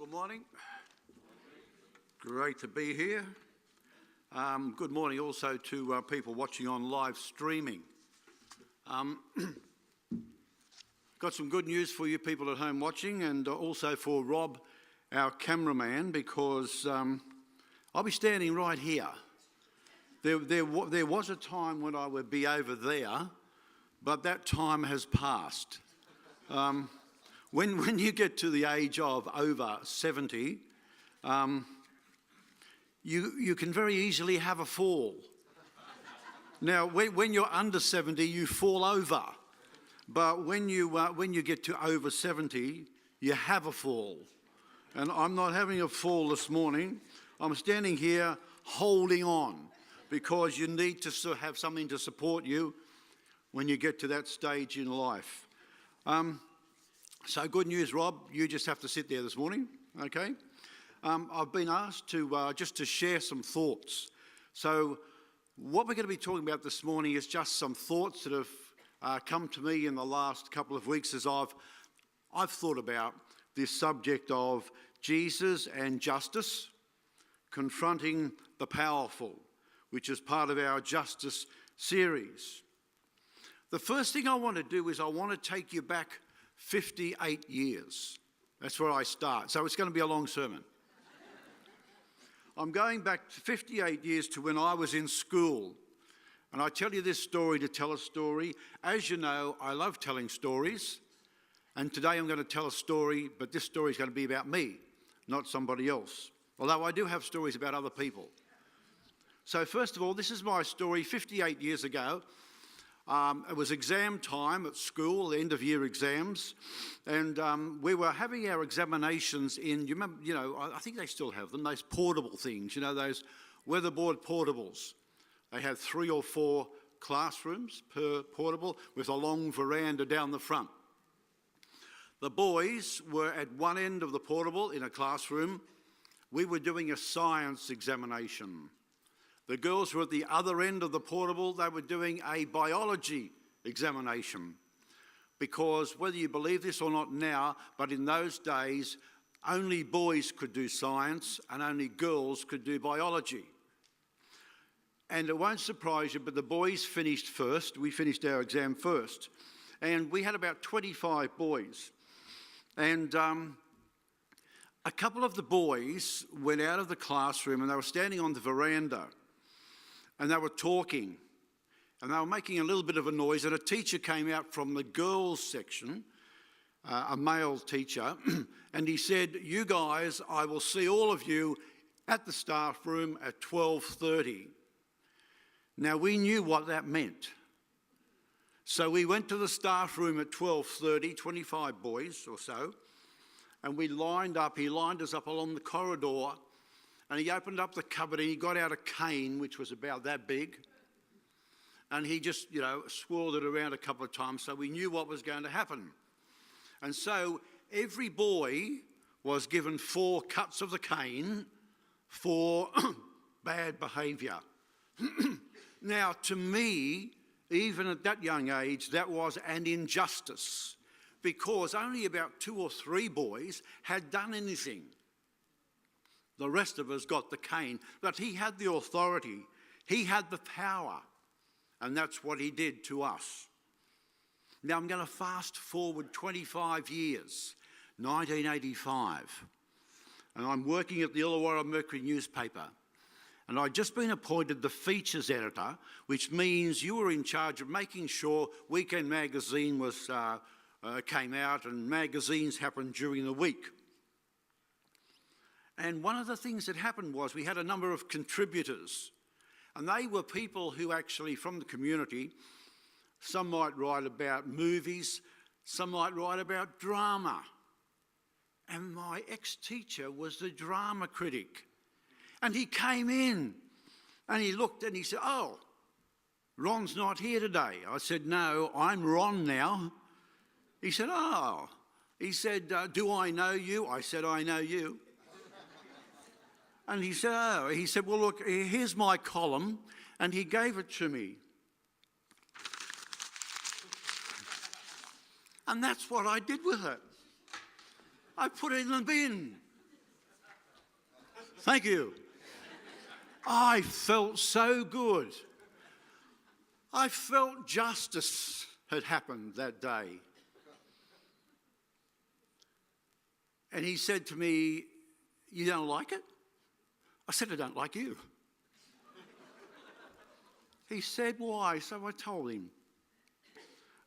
Good morning. Great to be here. Good morning also to people watching on live streaming. Got some good news for you people at home watching, and also for Rob, our cameraman, because I'll be standing right here. There was a time when I would be over there, but that time has passed. When you get to the age of over 70, you can very easily have a fall. Now, when you're under 70, you fall over. But when you get to over 70, you have a fall. And I'm not having a fall this morning. I'm standing here holding on, because you need to have something to support you when you get to that stage in life. So good news, Rob, you just have to sit there this morning, okay? I've been asked to just to share some thoughts. So what we're going to be talking about this morning is just some thoughts that have come to me in the last couple of weeks as I've thought about this subject of Jesus and justice, confronting the powerful, which is part of our justice series. The first thing I want to do is I want to take you back 58 years. That's where I start. So it's going to be a long sermon. I'm going back 58 years to when I was in school. And I tell you this story to tell a story. As you know, I love telling stories. And today I'm going to tell a story, but this story is going to be about me, not somebody else. Although I do have stories about other people. So first of all, this is my story 58 years ago. It was exam time at school, the end of year exams, and we were having our examinations in, I think they still have them, those portable things, those weatherboard portables. They had 3 or 4 classrooms per portable with a long veranda down the front. The boys were at one end of the portable in a classroom. We were doing a science examination. The girls were at the other end of the portable. They were doing a biology examination, because whether you believe this or not now, but in those days, only boys could do science and only girls could do biology. And it won't surprise you, but the boys finished first. We finished our exam first. And we had about 25 boys. And a couple of the boys went out of the classroom and they were standing on the veranda. And they were talking, and they were making a little bit of a noise, and a teacher came out from the girls' section, a male teacher, and he said, "You guys, I will see all of you at the staff room at 12:30. Now, we knew what that meant. So we went to the staff room at 12:30, 25 boys or so, and we lined up. He lined us up along the corridor. And he opened up the cupboard and he got out a cane, which was about that big. And he just, swirled it around a couple of times so we knew what was going to happen. And so every boy was given 4 cuts of the cane for bad behaviour. Now, to me, even at that young age, that was an injustice, because only about 2 or 3 boys had done anything. The rest of us got the cane, but he had the authority, he had the power, and that's what he did to us. Now I'm going to fast forward 25 years, 1985, and I'm working at the Illawarra Mercury newspaper, and I'd just been appointed the features editor, which means you were in charge of making sure Weekend Magazine came out, and magazines happened during the week. And one of the things that happened was we had a number of contributors, and they were people who actually, from the community, some might write about movies, some might write about drama. And my ex-teacher was the drama critic. And he came in and he looked and he said, "Oh, Ron's not here today." I said, "No, I'm Ron now." He said, "Oh." He said, "Do I know you?" I said, "I know you." And he said, "Oh." He said, "Well, look, here's my column." And he gave it to me. And that's what I did with it. I put it in the bin. Thank you. I felt so good. I felt justice had happened that day. And he said to me, "You don't like it?" I said, "I don't like you." He said, "Why?" So I told him.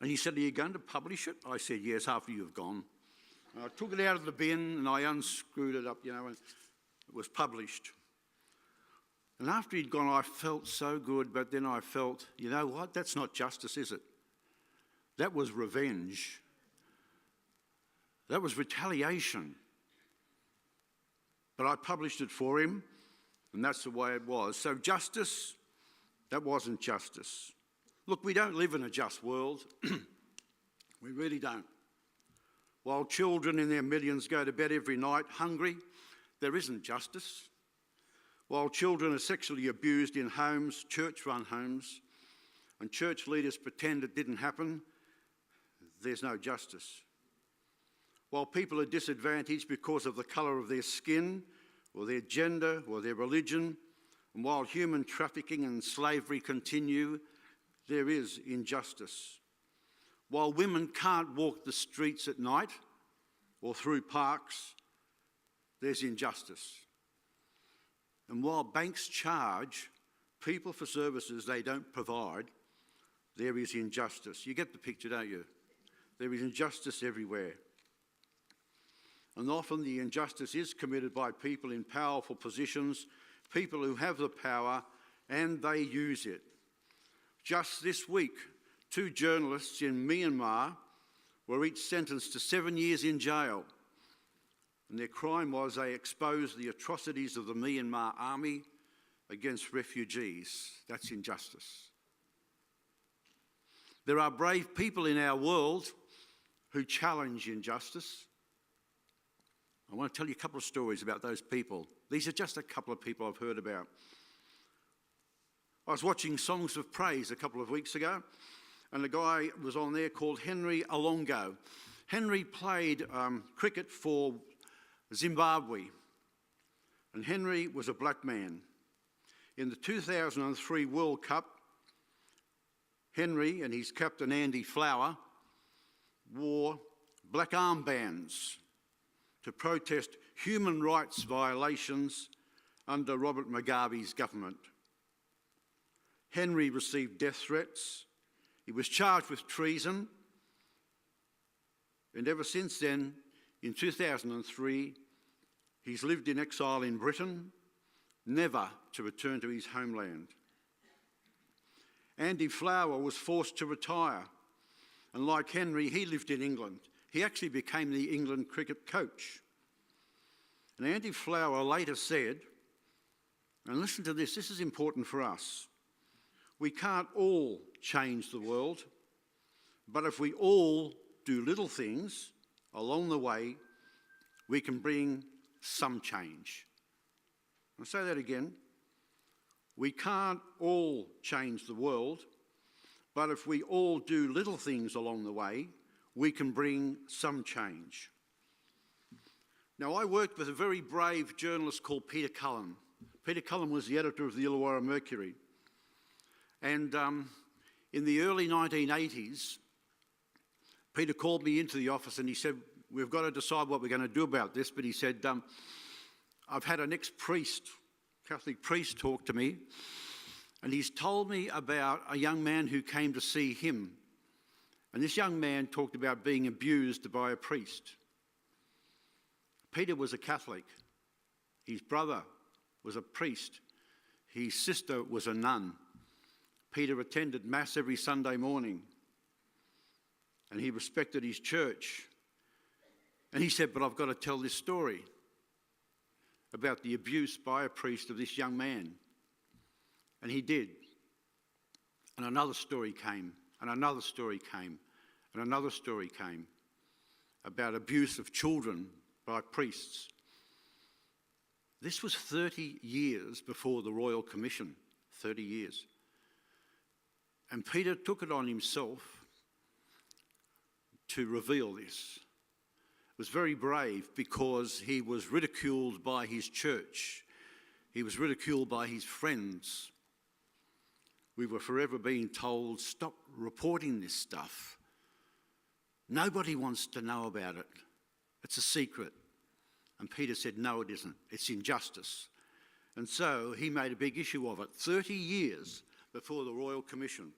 And he said, "Are you going to publish it?" I said, "Yes, after you've gone." And I took it out of the bin and I unscrewed it up, and it was published. And after he'd gone, I felt so good, but then I felt, you know what? That's not justice, is it? That was revenge. That was retaliation. But I published it for him, and that's the way it was. So justice, that wasn't justice. Look, we don't live in a just world. We really don't. While children in their millions go to bed every night hungry, there isn't justice. While children are sexually abused in homes, church-run homes, and church leaders pretend it didn't happen, there's no justice. While people are disadvantaged because of the colour of their skin, or their gender, or their religion, and while human trafficking and slavery continue, there is injustice. While women can't walk the streets at night or through parks, there's injustice. And while banks charge people for services they don't provide, there is injustice. You get the picture, don't you? There is injustice everywhere. And often the injustice is committed by people in powerful positions, people who have the power and they use it. Just this week, 2 journalists in Myanmar were each sentenced to 7 years in jail. And their crime was they exposed the atrocities of the Myanmar army against refugees. That's injustice. There are brave people in our world who challenge injustice. I want to tell you a couple of stories about those people. These are just a couple of people I've heard about. I was watching Songs of Praise a couple of weeks ago, and a guy was on there called Henry Alongo. Henry played cricket for Zimbabwe, and Henry was a black man. In the 2003 World Cup, Henry and his captain Andy Flower wore black armbands to protest human rights violations under Robert Mugabe's government. Henry received death threats. He was charged with treason. And ever since then, in 2003, he's lived in exile in Britain, never to return to his homeland. Andy Flower was forced to retire. And like Henry, he lived in England. He actually became the England cricket coach. And Andy Flower later said, and listen to this, this is important for us, we can't all change the world, but if we all do little things along the way, we can bring some change. I'll say that again. We can't all change the world, but if we all do little things along the way, we can bring some change. Now, I worked with a very brave journalist called Peter Cullen. Peter Cullen was the editor of the Illawarra Mercury. And in the early 1980s, Peter called me into the office and he said, "We've got to decide what we're going to do about this." But he said, "I've had an ex-priest, Catholic priest, talk to me, and he's told me about a young man who came to see him. And this young man talked about being abused by a priest." Peter was a Catholic. His brother was a priest. His sister was a nun. Peter attended Mass every Sunday morning, and he respected his church. And he said, "But I've got to tell this story about the abuse by a priest of this young man." And he did. And another story came, and another story came, and another story came about abuse of children by priests. This was 30 years before the Royal Commission, 30 years. And Peter took it on himself to reveal this. It was very brave because he was ridiculed by his church. He was ridiculed by his friends. We were forever being told, stop reporting this stuff. Nobody wants to know about it. It's a secret. And Peter said, no, it isn't. It's injustice. And so he made a big issue of it 30 years before the Royal Commission.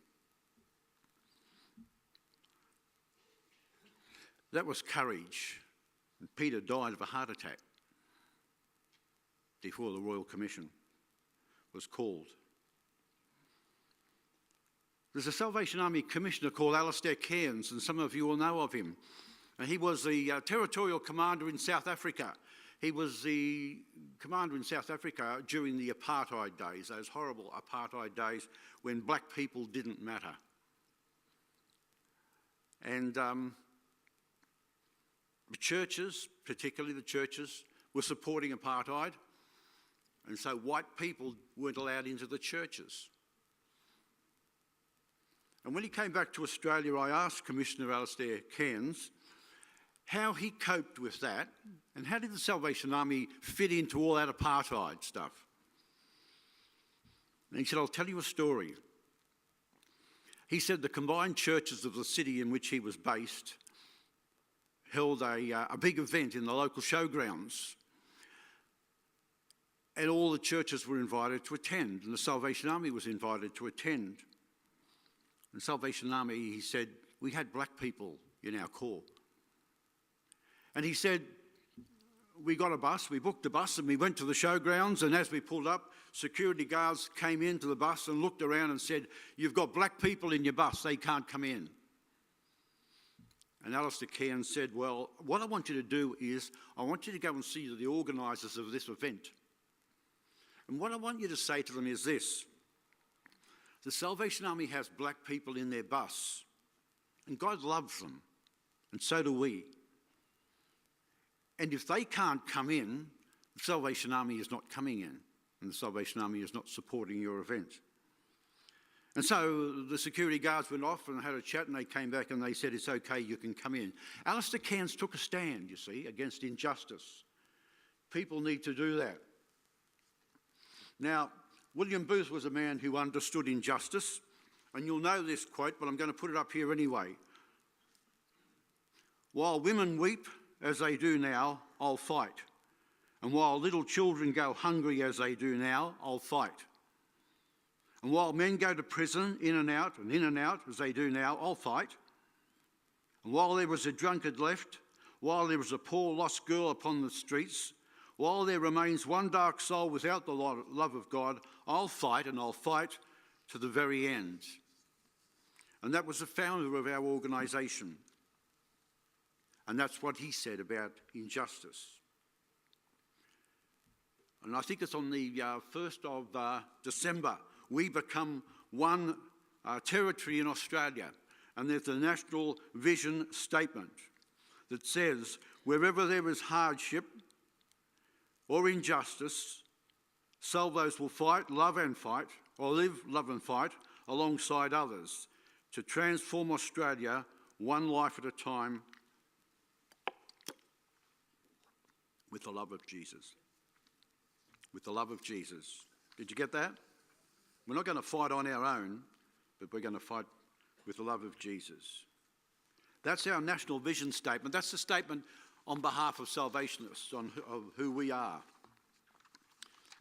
That was courage. And Peter died of a heart attack before the Royal Commission was called. There's a Salvation Army commissioner called Alistair Cairns, and some of you will know of him. And he was the territorial commander in South Africa. He was the commander in South Africa during the apartheid days, those horrible apartheid days when black people didn't matter. And the churches, particularly the churches, were supporting apartheid. And so white people weren't allowed into the churches. And when he came back to Australia, I asked Commissioner Alistair Cairns how he coped with that and how did the Salvation Army fit into all that apartheid stuff. And he said, I'll tell you a story. He said the combined churches of the city in which he was based held a big event in the local showgrounds. And all the churches were invited to attend, and the Salvation Army was invited to attend. The Salvation Army, he said, we had black people in our corps. And he said, we got a bus, we booked a bus and we went to the showgrounds, and as we pulled up, security guards came into the bus and looked around and said, you've got black people in your bus, they can't come in. And Alistair Cairns said, well, what I want you to do is, I want you to go and see the organisers of this event. And what I want you to say to them is this: the Salvation Army has black people in their bus, and God loves them, and so do we. And if they can't come in, the Salvation Army is not coming in, and the Salvation Army is not supporting your event. And so the security guards went off and had a chat, and they came back and they said, it's okay, you can come in. Alistair Cairns took a stand, you see, against injustice. People need to do that. Now, William Booth was a man who understood injustice, and you'll know this quote, but I'm going to put it up here anyway. While women weep as they do now, I'll fight. And while little children go hungry as they do now, I'll fight. And while men go to prison, in and out as they do now, I'll fight. And while there was a drunkard left, while there was a poor lost girl upon the streets, while there remains one dark soul without the love of God, I'll fight, and I'll fight to the very end. And that was the founder of our organisation. And that's what he said about injustice. And I think it's on the 1st of December, we become one territory in Australia. And there's a national vision statement that says, wherever there is hardship or injustice, Salvos will fight, love and fight, or live, love and fight, alongside others to transform Australia one life at a time with the love of Jesus. With the love of Jesus. Did you get that? We're not going to fight on our own, but we're going to fight with the love of Jesus. That's our national vision statement. That's the statement on behalf of Salvationists, of who we are.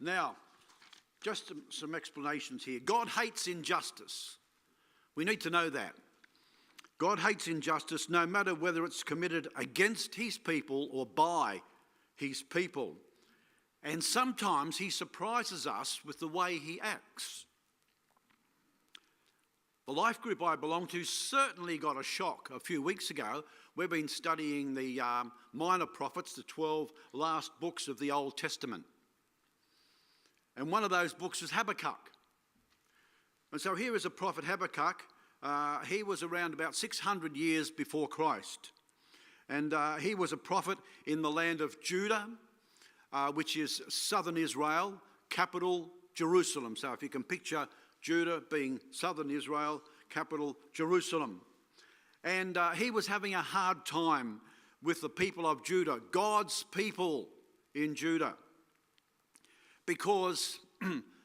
Now, just some explanations here. God hates injustice. We need to know that. God hates injustice no matter whether it's committed against his people or by his people. And sometimes he surprises us with the way he acts. The life group I belong to certainly got a shock a few weeks ago. We've been studying the minor prophets, the 12 last books of the Old Testament. And one of those books is Habakkuk. And so here is a prophet, Habakkuk. He was around about 600 years before Christ. And he was a prophet in the land of Judah, which is southern Israel, capital Jerusalem. So if you can picture Judah being southern Israel, capital Jerusalem. And he was having a hard time with the people of Judah, God's people in Judah, because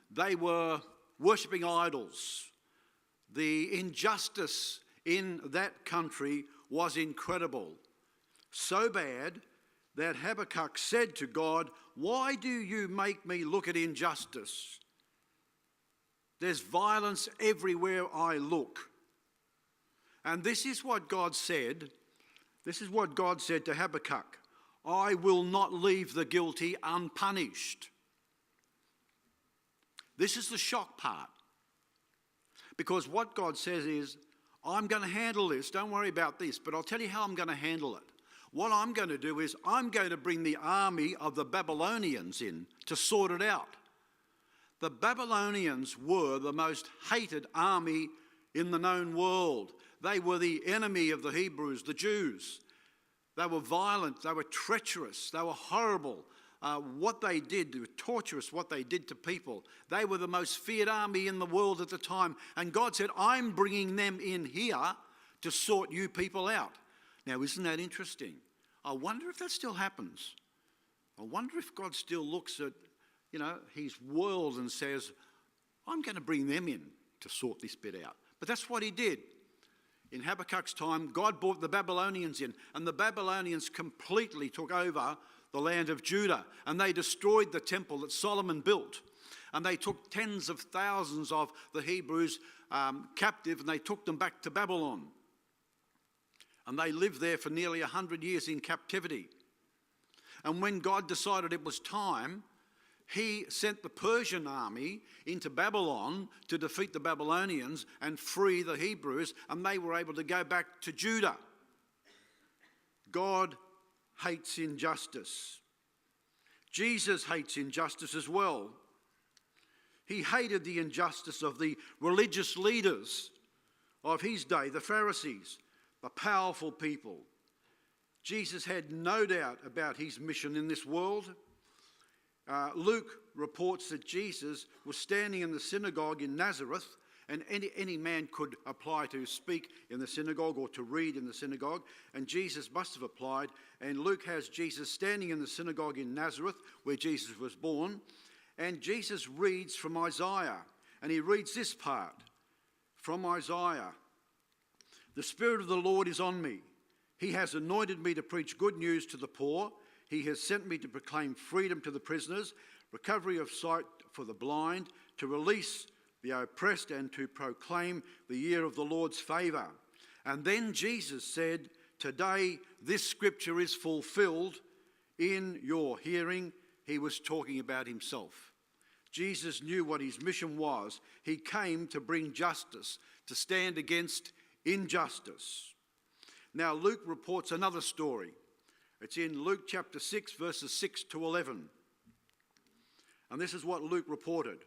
they were worshipping idols. The injustice in that country was incredible. So bad that Habakkuk said to God, "Why do you make me look at injustice? There's violence everywhere I look." And this is what God said. This is what God said to Habakkuk: "I will not leave the guilty unpunished." This is the shock part. Because what God says is, I'm going to handle this. Don't worry about this, but I'll tell you how I'm going to handle it. What I'm going to do is I'm going to bring the army of the Babylonians in to sort it out. The Babylonians were the most hated army in the known world. They were the enemy of the Hebrews, the Jews. They were violent, they were treacherous, they were horrible. What they did, they were torturous, what they did to people. They were the most feared army in the world at the time. And God said, I'm bringing them in here to sort you people out. Now, isn't that interesting? I wonder if that still happens. I wonder if God still looks at, his world and says, I'm going to bring them in to sort this bit out. But that's what he did. In Habakkuk's time, God brought the Babylonians in, and the Babylonians completely took over the land of Judah, and they destroyed the temple that Solomon built. And they took tens of thousands of the Hebrews captive, and they took them back to Babylon. And they lived there for nearly 100 years in captivity. And when God decided it was time, he sent the Persian army into Babylon to defeat the Babylonians and free the Hebrews, and they were able to go back to Judah. God hates injustice. Jesus hates injustice as well. He hated the injustice of the religious leaders of his day, the Pharisees, the powerful people. Jesus had no doubt about his mission in this world. Luke reports that Jesus was standing in the synagogue in Nazareth, and any man could apply to speak in the synagogue or to read in the synagogue, and Jesus must have applied. And Luke has Jesus standing in the synagogue in Nazareth, where Jesus was born, and Jesus reads from Isaiah, and he reads this part from Isaiah. The Spirit of the Lord is on me. He has anointed me to preach good news to the poor. He has sent me to proclaim freedom to the prisoners, recovery of sight for the blind, to release the oppressed, and to proclaim the year of the Lord's favour. And then Jesus said, today this scripture is fulfilled in your hearing. He was talking about himself. Jesus knew what his mission was. He came to bring justice, to stand against injustice. Now Luke reports another story. It's in Luke chapter 6, verses 6 to 11. And this is what Luke reported.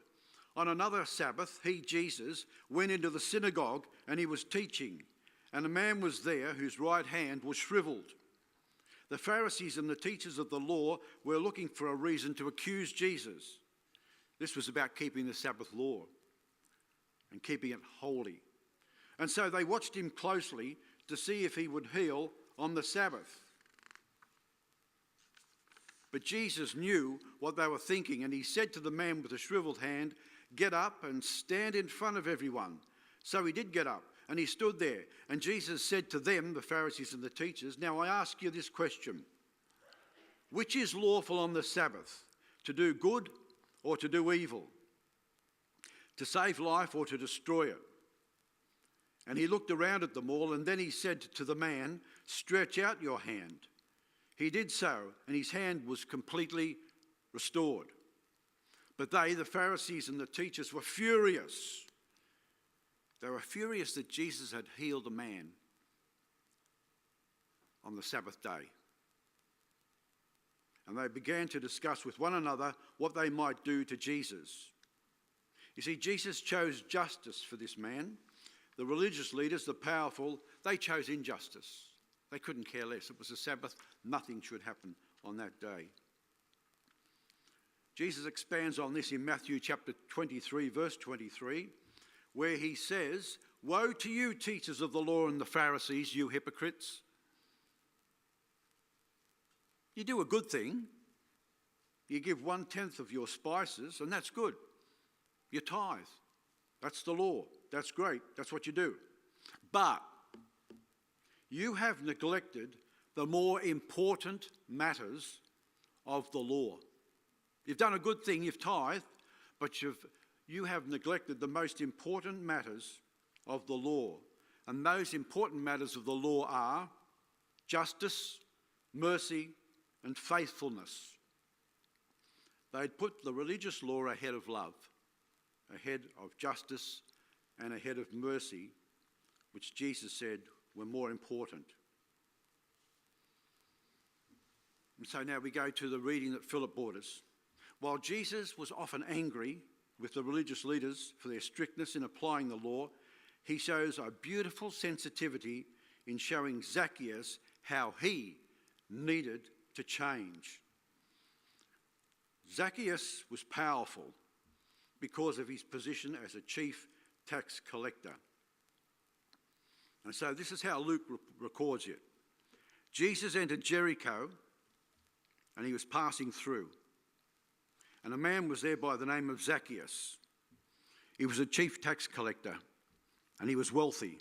On another Sabbath, he, Jesus, went into the synagogue and he was teaching. And a man was there whose right hand was shriveled. The Pharisees and the teachers of the law were looking for a reason to accuse Jesus. This was about keeping the Sabbath law and keeping it holy. And so they watched him closely to see if he would heal on the Sabbath. But Jesus knew what they were thinking, and he said to the man with the shriveled hand, get up and stand in front of everyone. So he did get up, and he stood there. And Jesus said to them, the Pharisees and the teachers, now I ask you this question. Which is lawful on the Sabbath, to do good or to do evil? To save life or to destroy it? And he looked around at them all, and then he said to the man, stretch out your hand. He did so, and his hand was completely restored. But they, the Pharisees and the teachers, were furious. They were furious that Jesus had healed a man on the Sabbath day. And they began to discuss with one another what they might do to Jesus. You see, Jesus chose justice for this man. The religious leaders, the powerful, they chose injustice. They couldn't care less. It was a Sabbath. Nothing should happen on that day. Jesus expands on this in Matthew chapter 23, verse 23, where he says, woe to you, teachers of the law and the Pharisees, you hypocrites. You do a good thing. You give 1/10 of your spices, and that's good. You tithe. That's the law. That's great. That's what you do. But you have neglected the more important matters of the law. You've done a good thing, you've tithed, but you have neglected the most important matters of the law. And those important matters of the law are justice, mercy, and faithfulness. They'd put the religious law ahead of love, ahead of justice, and ahead of mercy, which Jesus said were more important. And so now we go to the reading that Philip brought us. While Jesus was often angry with the religious leaders for their strictness in applying the law, he shows a beautiful sensitivity in showing Zacchaeus how he needed to change. Zacchaeus was powerful because of his position as a chief tax collector. And so this is how Luke records it. Jesus entered Jericho and he was passing through. And a man was there by the name of Zacchaeus. He was a chief tax collector and he was wealthy.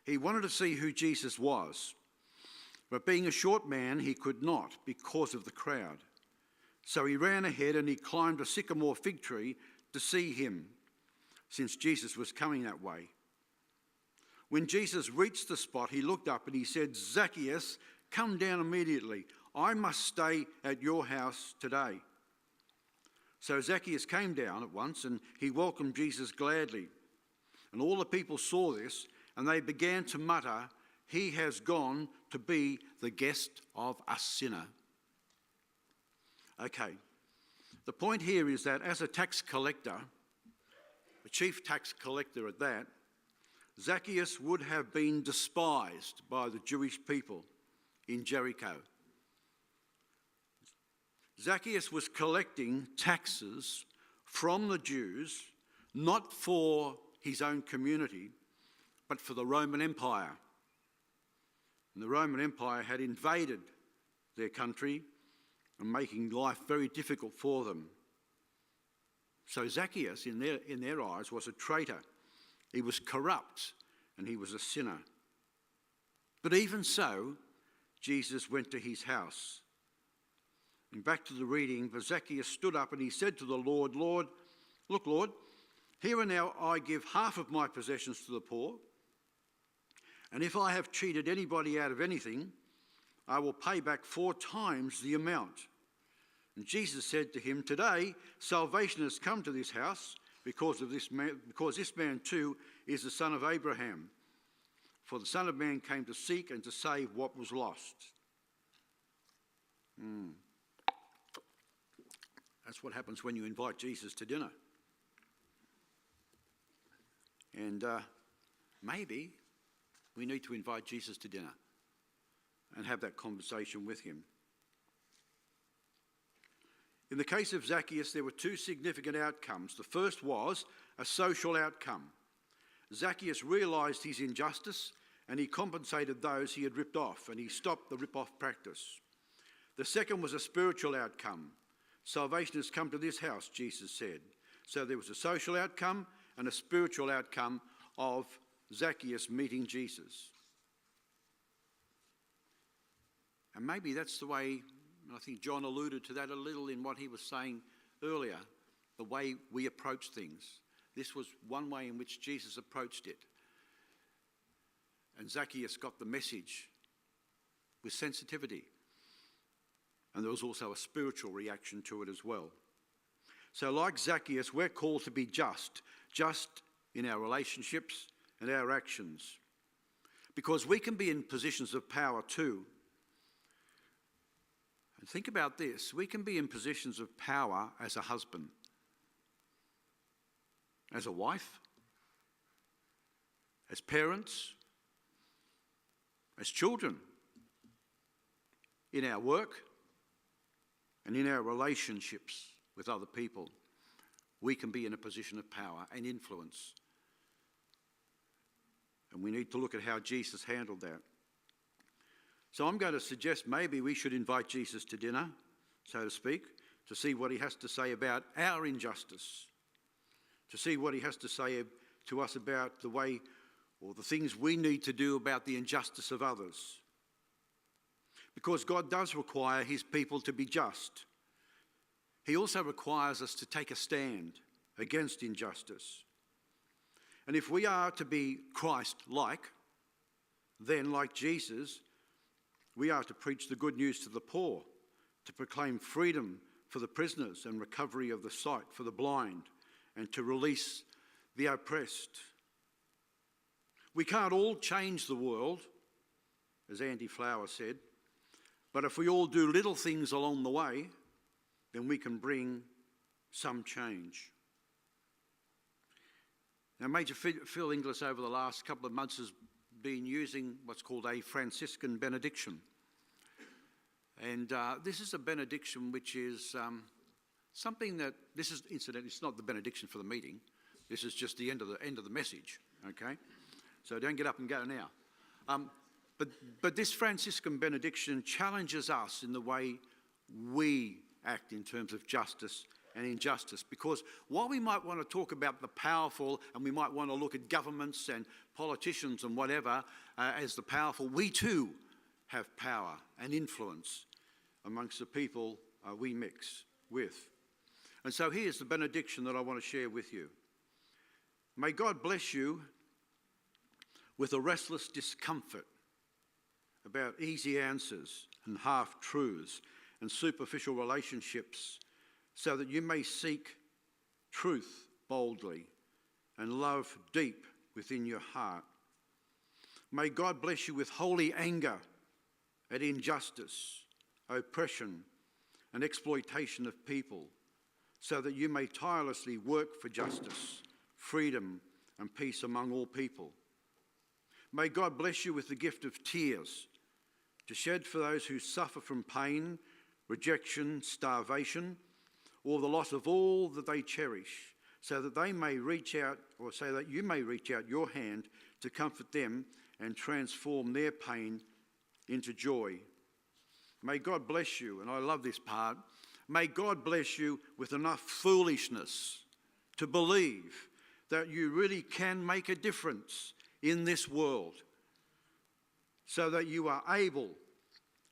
He wanted to see who Jesus was, but being a short man, he could not because of the crowd. So he ran ahead and he climbed a sycamore fig tree to see him, since Jesus was coming that way. When Jesus reached the spot, he looked up and he said, "Zacchaeus, come down immediately. I must stay at your house today." So Zacchaeus came down at once and he welcomed Jesus gladly. And all the people saw this and they began to mutter, "He has gone to be the guest of a sinner." Okay, the point here is that as a tax collector, a chief tax collector at that, Zacchaeus would have been despised by the Jewish people in Jericho. Zacchaeus was collecting taxes from the Jews, not for his own community, but for the Roman Empire. And the Roman Empire had invaded their country and making life very difficult for them. So Zacchaeus, in their eyes, was a traitor. He was corrupt and he was a sinner. But even so, Jesus went to his house. And back to the reading, for Zacchaeus stood up and he said to the Lord, "Lord, look, Lord, here and now I give half of my possessions to the poor. And if I have cheated anybody out of anything, I will pay back 4 times the amount." And Jesus said to him, "Today salvation has come to this house because this man too is the son of Abraham. For the Son of Man came to seek and to save what was lost." That's what happens when you invite Jesus to dinner. And maybe we need to invite Jesus to dinner and have that conversation with him. In the case of Zacchaeus, there were 2 significant outcomes. The first was a social outcome. Zacchaeus realised his injustice and he compensated those he had ripped off, and he stopped the rip-off practice. The second was a spiritual outcome. Salvation has come to this house, Jesus said. So there was a social outcome and a spiritual outcome of Zacchaeus meeting Jesus. And maybe that's the way, I think John alluded to that a little in what he was saying earlier, the way we approach things. This was one way in which Jesus approached it. And Zacchaeus got the message with sensitivity. And there was also a spiritual reaction to it as well. So like Zacchaeus, we're called to be just in our relationships and our actions. Because we can be in positions of power too. And think about this, we can be in positions of power as a husband, as a wife, as parents, as children, in our work and in our relationships with other people. We can be in a position of power and influence. And we need to look at how Jesus handled that. So I'm going to suggest maybe we should invite Jesus to dinner, so to speak, to see what he has to say about our injustice, to see what he has to say to us about the way or the things we need to do about the injustice of others. Because God does require his people to be just. He also requires us to take a stand against injustice. And if we are to be Christ-like, then, like Jesus, we are to preach the good news to the poor, to proclaim freedom for the prisoners and recovery of the sight for the blind, and to release the oppressed. We can't all change the world, as Andy Flower said, but if we all do little things along the way, then we can bring some change. Now, Major Phil Inglis over the last couple of months has been using what's called a Franciscan benediction. And this is a benediction which is something that, this is, incidentally, it's not the benediction for the meeting. This is just the end of the message, okay? So don't get up and go now. But this Franciscan benediction challenges us in the way we act in terms of justice and injustice. Because while we might want to talk about the powerful and we might want to look at governments and politicians and whatever as the powerful, we too have power and influence amongst the people we mix with. And so here's the benediction that I want to share with you. May God bless you with a restless discomfort about easy answers and half-truths and superficial relationships, so that you may seek truth boldly and love deep within your heart. May God bless you with holy anger at injustice, oppression, and exploitation of people, so that you may tirelessly work for justice, freedom, and peace among all people. May God bless you with the gift of tears, to shed for those who suffer from pain, rejection, starvation, or the loss of all that they cherish, so that they may reach out, or so that you may reach out your hand to comfort them and transform their pain into joy. May God bless you, and I love this part, may God bless you with enough foolishness to believe that you really can make a difference in this world, so that you are able,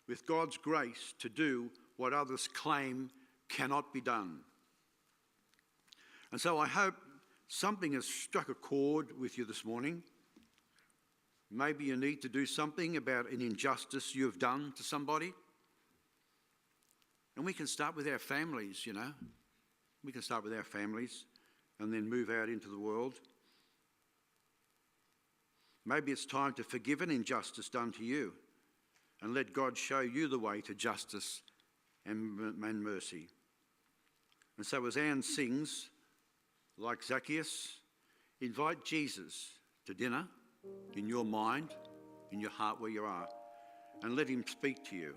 with God's grace, to do what others claim cannot be done. And so I hope something has struck a chord with you this morning. Maybe you need to do something about an injustice you have done to somebody. And we can start with our families, you know. We can start with our families and then move out into the world. Maybe it's time to forgive an injustice done to you and let God show you the way to justice and mercy. And so as Anne sings, like Zacchaeus, invite Jesus to dinner in your mind, in your heart where you are, and let him speak to you.